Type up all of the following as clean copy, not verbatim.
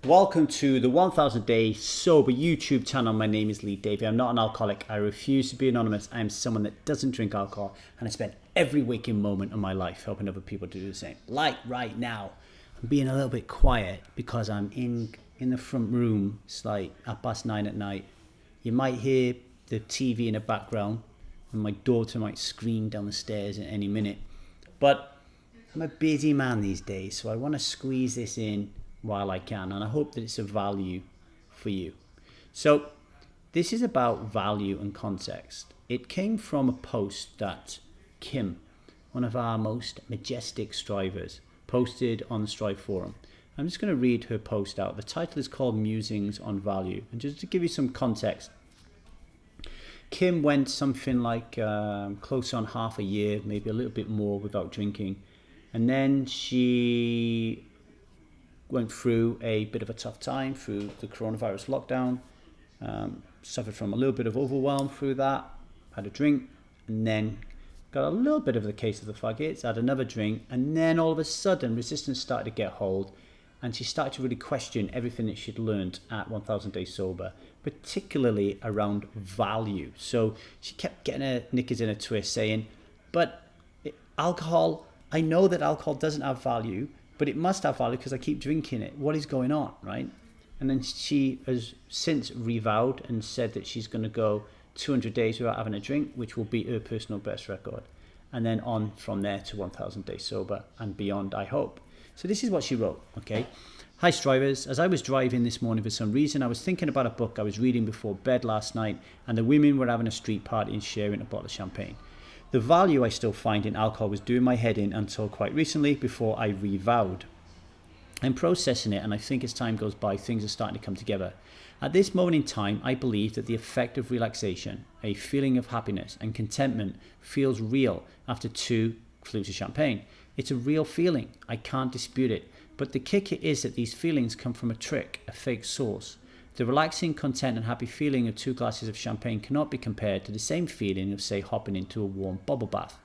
Welcome to the 1000 Day Sober YouTube channel. My name is Lee Davy. I'm not an alcoholic. I refuse to be anonymous. I am someone that doesn't drink alcohol, and I spend every waking moment of my life helping other people to do the same. Like right now, I'm being a little bit quiet because I'm in the front room. It's like 9:30 at night. You might hear the TV in the background, and my daughter might scream down the stairs at any minute. But I'm a busy man these days, so I want to squeeze this in while I can, and I hope that it's of value for you. So this is about value and context. It came from a post that Kim, one of our most majestic strivers, posted on the Strive forum. I'm just going to read her post out. The title is called Musings on Value, and just to give you some context, Kim went something like close on half a year, maybe a little bit more, without drinking, and then she went through a bit of a tough time through the coronavirus lockdown, suffered from a little bit of overwhelm through that, had a drink, and then got a little bit of the case of the faggots, had another drink, and then all of a sudden resistance started to get hold, and she started to really question everything that she'd learned at 1000 Days Sober, particularly around value. So she kept getting her knickers in a twist, saying, but alcohol, I know that alcohol doesn't have value, but it must have value because I keep drinking it. What is going on, right? And then she has since revowed and said that she's going to go 200 days without having a drink, which will beat her personal best record. And then on from there to 1000 Days Sober and beyond, I hope. So this is what she wrote, okay? Hi, Strivers. As I was driving this morning for some reason, I was thinking about a book I was reading before bed last night, and the women were having a street party and sharing a bottle of champagne. The value I still find in alcohol was doing my head in until quite recently, before I revowed. I'm processing it, and I think as time goes by, things are starting to come together. At this moment in time, I believe that the effect of relaxation, a feeling of happiness and contentment, feels real after 2 flutes of champagne. It's a real feeling. I can't dispute it. But the kicker is that these feelings come from a trick, a fake source. The relaxing, content and happy feeling of 2 glasses of champagne cannot be compared to the same feeling of, say, hopping into a warm bubble bath.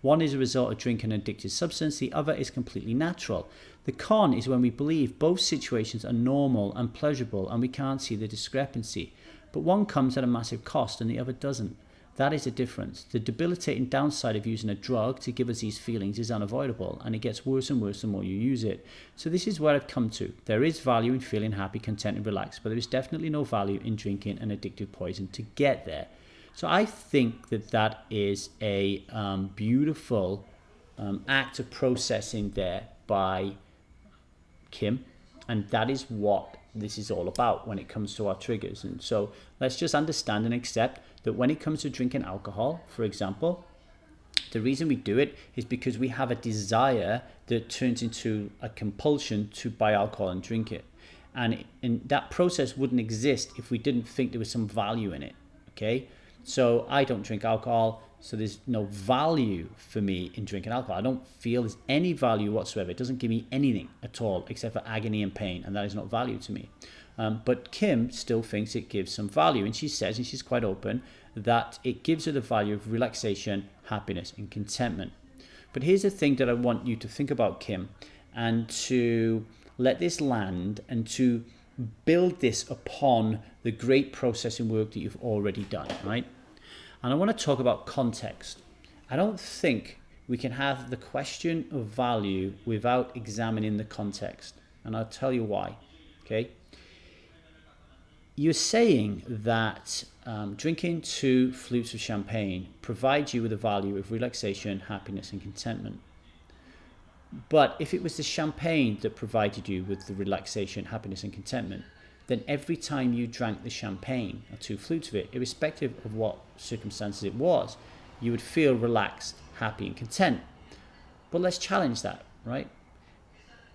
One is a result of drinking an addictive substance, the other is completely natural. The con is when we believe both situations are normal and pleasurable and we can't see the discrepancy. But one comes at a massive cost and the other doesn't. That is the difference. The debilitating downside of using a drug to give us these feelings is unavoidable, and it gets worse and worse the more you use it. So this is where I've come to. There is value in feeling happy, content and relaxed, but there is definitely no value in drinking an addictive poison to get there. So I think that is a beautiful act of processing there by Kim, and that is what this is all about when it comes to our triggers. And so let's just understand and accept that when it comes to drinking alcohol, for example, the reason we do it is because we have a desire that turns into a compulsion to buy alcohol and drink it. And that process wouldn't exist if we didn't think there was some value in it, okay? So I don't drink alcohol, so there's no value for me in drinking alcohol. I don't feel there's any value whatsoever. It doesn't give me anything at all except for agony and pain, and that is not value to me. But Kim still thinks it gives some value, and she says, and she's quite open, that it gives her the value of relaxation, happiness, and contentment. But here's the thing that I want you to think about, Kim, and to let this land and to build this upon the great processing work that you've already done, right? And I want to talk about context. I don't think we can have the question of value without examining the context. And I'll tell you why, okay? You're saying that drinking 2 flutes of champagne provides you with the value of relaxation, happiness, and contentment. But if it was the champagne that provided you with the relaxation, happiness, and contentment, then every time you drank the champagne, or 2 flutes of it, irrespective of what circumstances it was, you would feel relaxed, happy, and content. But let's challenge that, right?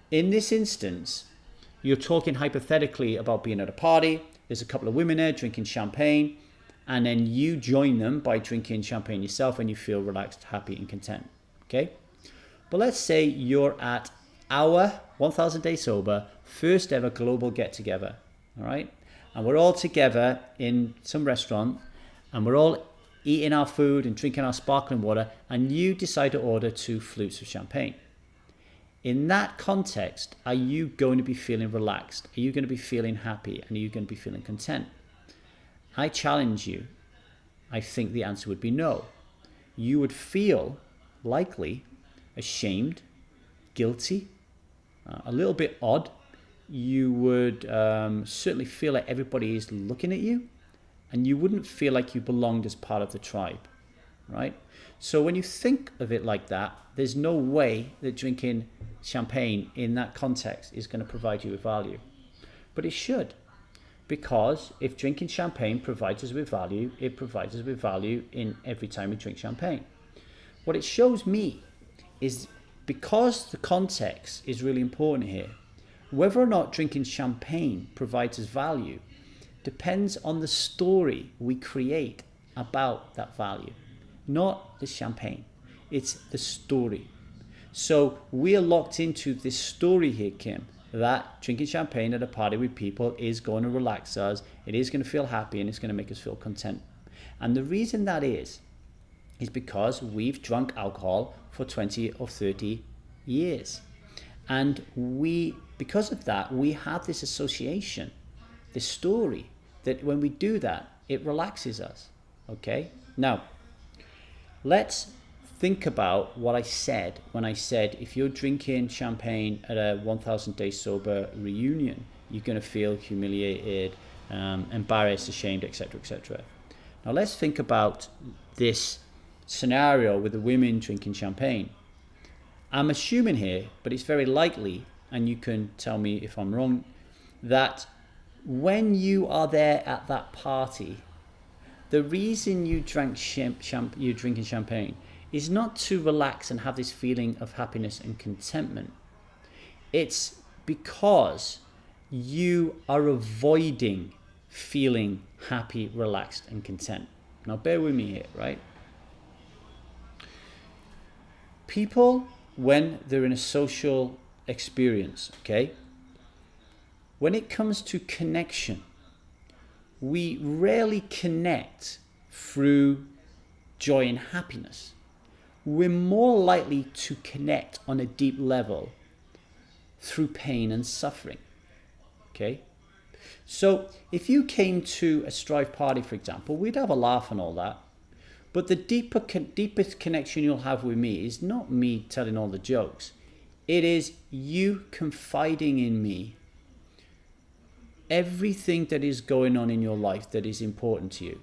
In this instance, you're talking hypothetically about being at a party, there's a couple of women there drinking champagne, and then you join them by drinking champagne yourself and you feel relaxed, happy, and content, okay? But let's say you're at our 1000 Days Sober first ever global get-together, all right? And we're all together in some restaurant, and we're all eating our food and drinking our sparkling water, and you decide to order 2 flutes of champagne. In that context, are you going to be feeling relaxed? Are you going to be feeling happy? And are you going to be feeling content? I challenge you. I think the answer would be no. You would feel likely ashamed, guilty, a little bit odd. You would certainly feel like everybody is looking at you, and you wouldn't feel like you belonged as part of the tribe, right? So when you think of it like that, there's no way that drinking champagne in that context is going to provide you with value. But it should, because if drinking champagne provides us with value, it provides us with value in every time we drink champagne. What it shows me is, because the context is really important here, whether or not drinking champagne provides us value depends on the story we create about that value. Not the champagne, it's the story. So we are locked into this story here, Kim, that drinking champagne at a party with people is going to relax us, it is going to feel happy, and it's going to make us feel content. And the reason that is because we've drunk alcohol for 20 or 30 years. And because of that, we have this association, this story, that when we do that, it relaxes us, okay? Now, let's think about what I said when I said if you're drinking champagne at a 1,000 Day Sober reunion, you're going to feel humiliated, embarrassed, ashamed, etc., etc. Now, let's think about this scenario with the women drinking champagne. I'm assuming here, but it's very likely, and you can tell me if I'm wrong, that when you are there at that party, the reason you're drinking champagne is not to relax and have this feeling of happiness and contentment. It's because you are avoiding feeling happy, relaxed, and content. Now, bear with me here, right? People, when they're in a social experience, okay, when it comes to connection, we rarely connect through joy and happiness. We're more likely to connect on a deep level through pain and suffering, okay? So if you came to a Strive party, for example, we'd have a laugh and all that. But the deepest connection you'll have with me is not me telling all the jokes. It is you confiding in me everything that is going on in your life that is important to you.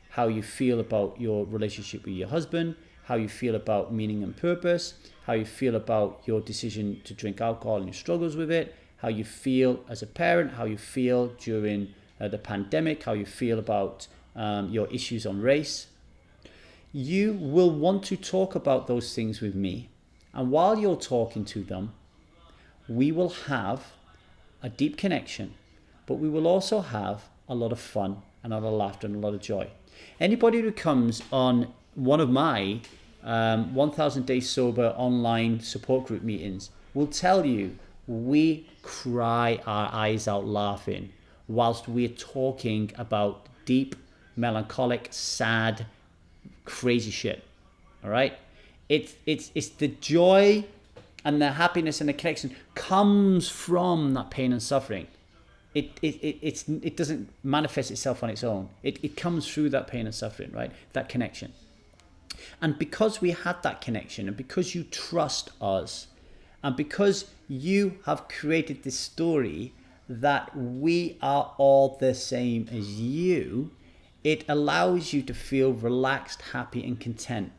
How you feel about your relationship with your husband, how you feel about meaning and purpose, how you feel about your decision to drink alcohol and your struggles with it, how you feel as a parent, how you feel during the pandemic, how you feel about your issues on race. You will want to talk about those things with me. And while you're talking to them, we will have a deep connection, but we will also have a lot of fun and a lot of laughter and a lot of joy. Anybody who comes on one of my 1,000 Day Sober online support group meetings will tell you we cry our eyes out laughing whilst we're talking about deep, melancholic, sad, crazy shit. All right? It's the joy and the happiness and the connection comes from that pain and suffering. It doesn't manifest itself on its own. It comes through that pain and suffering, right? That connection. And because we had that connection, and because you trust us, and because you have created this story that we are all the same as you, it allows you to feel relaxed, happy, and content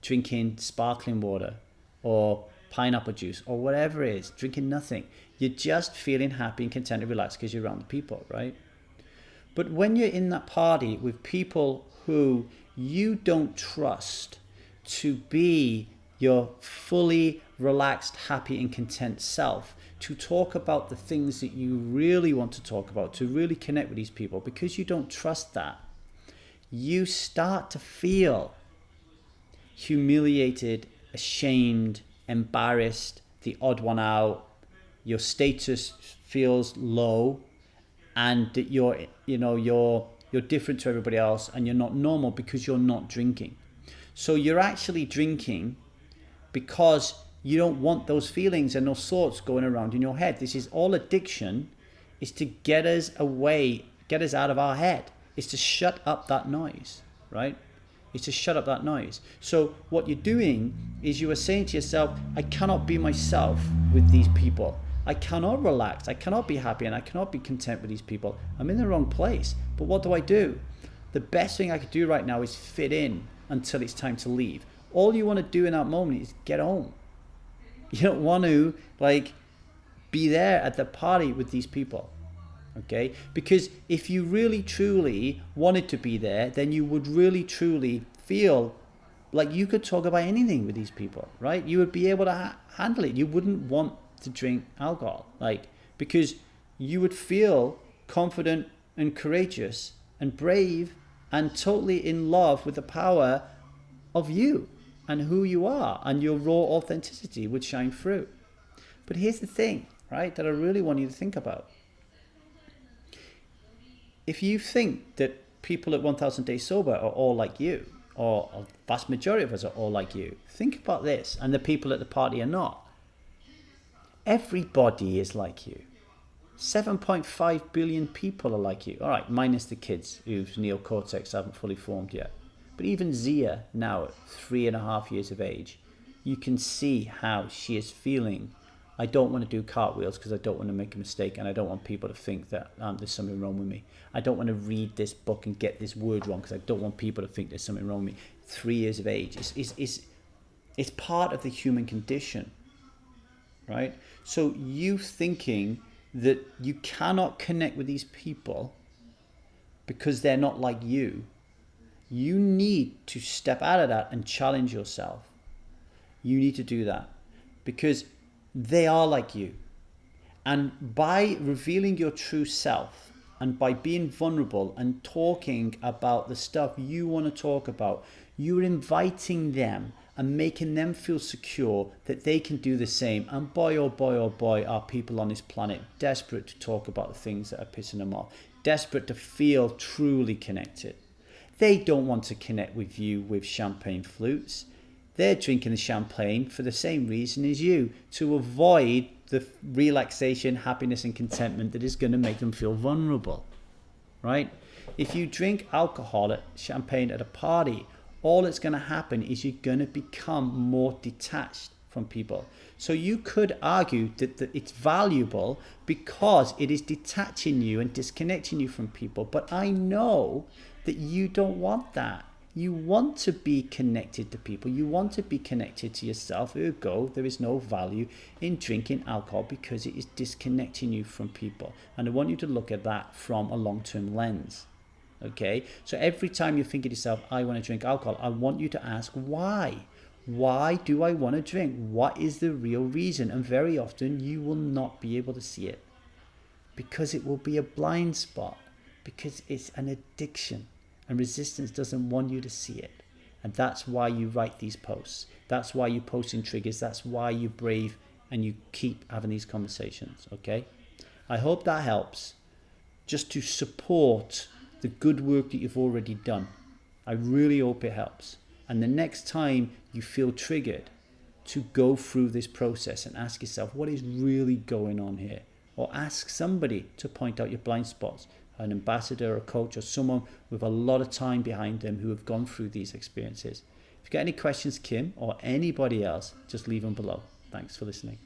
drinking sparkling water or pineapple juice or whatever it is, drinking nothing. You're just feeling happy and content and relaxed because you're around the people, right? But when you're in that party with people who you don't trust to be your fully relaxed, happy, and content self, to talk about the things that you really want to talk about, to really connect with these people, because you don't trust that, you start to feel humiliated, ashamed, embarrassed, the odd one out. Your status feels low, and that you're different to everybody else, and you're not normal because you're not drinking. So you're actually drinking because You don't want those feelings and those thoughts going around in your head. This is all addiction, is to get us away, get us out of our head. It's to shut up that noise, right? It's to shut up that noise. So what you're doing is you are saying to yourself, I cannot be myself with these people. I cannot relax. I cannot be happy, and I cannot be content with these people. I'm in the wrong place. But what do? The best thing I could do right now is fit in until it's time to leave. All you want to do in that moment is get home. You don't want to be there at the party with these people. Okay, because if you really truly wanted to be there, then you would really truly feel like you could talk about anything with these people, right? You would be able to handle it. You wouldn't want to drink alcohol, because you would feel confident and courageous and brave and totally in love with the power of you and who you are, and your raw authenticity would shine through. But here's the thing, right, that I really want you to think about. If you think that people at 1000 Days Sober are all like you, or a vast majority of us are all like you, think about this, and the people at the party are not. Everybody is like you. 7.5 billion people are like you. All right, minus the kids whose neocortex haven't fully formed yet. But even Zia, now at 3.5 years of age, you can see how she is feeling. I don't want to do cartwheels because I don't want to make a mistake, and I don't want people to think that there's something wrong with me. I don't want to read this book and get this word wrong because I don't want people to think there's something wrong with me. 3 years of age. It's part of the human condition, right? So you thinking that you cannot connect with these people because they're not like you need to step out of that and challenge yourself. You need to do that because they are like you. And by revealing your true self and by being vulnerable and talking about the stuff you want to talk about, you're inviting them and making them feel secure that they can do the same. And boy, oh boy, oh boy, are people on this planet desperate to talk about the things that are pissing them off, desperate to feel truly connected. They don't want to connect with you with champagne flutes. They're drinking the champagne for the same reason as you, to avoid the relaxation, happiness, and contentment that is going to make them feel vulnerable, right? If you drink alcohol, champagne at a party, all that's going to happen is you're going to become more detached from people. So you could argue that it's valuable because it is detaching you and disconnecting you from people. But I know that you don't want that. You want to be connected to people. You want to be connected to yourself. Ergo, there is no value in drinking alcohol because it is disconnecting you from people. And I want you to look at that from a long-term lens. Okay? So every time you think to yourself, I want to drink alcohol, I want you to ask why. Why do I want to drink? What is the real reason? And very often you will not be able to see it because it will be a blind spot, because it's an addiction. And resistance doesn't want you to see it. And that's why you write these posts. That's why you post in triggers. That's why you're brave and you keep having these conversations, okay? I hope that helps, just to support the good work that you've already done. I really hope it helps. And the next time you feel triggered, to go through this process and ask yourself, what is really going on here? Or ask somebody to point out your blind spots. An ambassador, a coach, or someone with a lot of time behind them who have gone through these experiences. If you've got any questions, Kim, or anybody else, just leave them below. Thanks for listening.